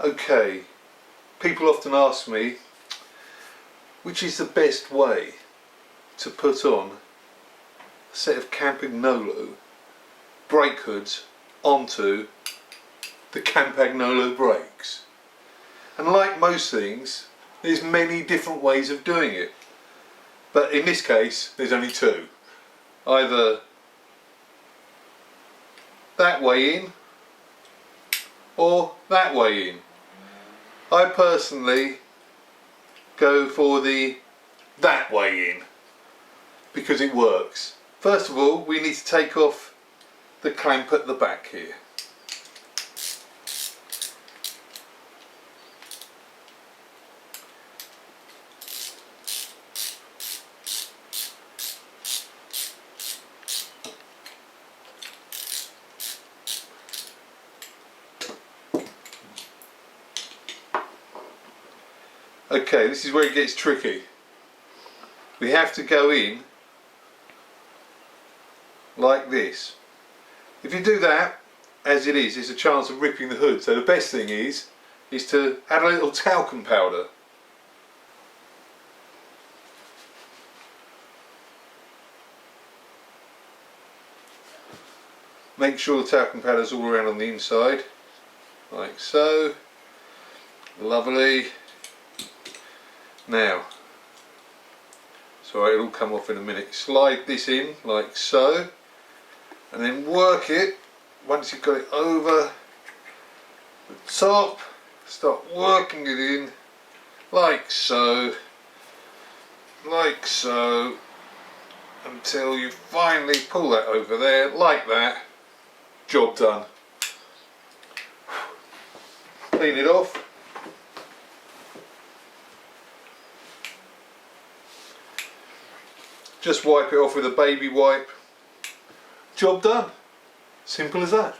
Okay, people often ask me which is the best way to put on a set of Campagnolo brake hoods onto the Campagnolo brakes. And like most things, there's many different ways of doing it. But in this case, there's only two. Either that way in or that way in. I personally go for the that way in because it works. First of all, we need to take off the clamp at the back here. Okay, this is where it gets tricky. We have to go in like this. If you do that, as it is, there's a chance of ripping the hood. So the best thing is to add a little talcum powder. Make sure the talcum powder is all around on the inside, like so. Lovely. Now, so it'll come off in a minute. Slide this in like so, and then work it. Once you've got it over the top, start working it in like so, until you finally pull that over there like that. Job done. Clean it off. Just wipe it off with a baby wipe. Job done. Simple as that.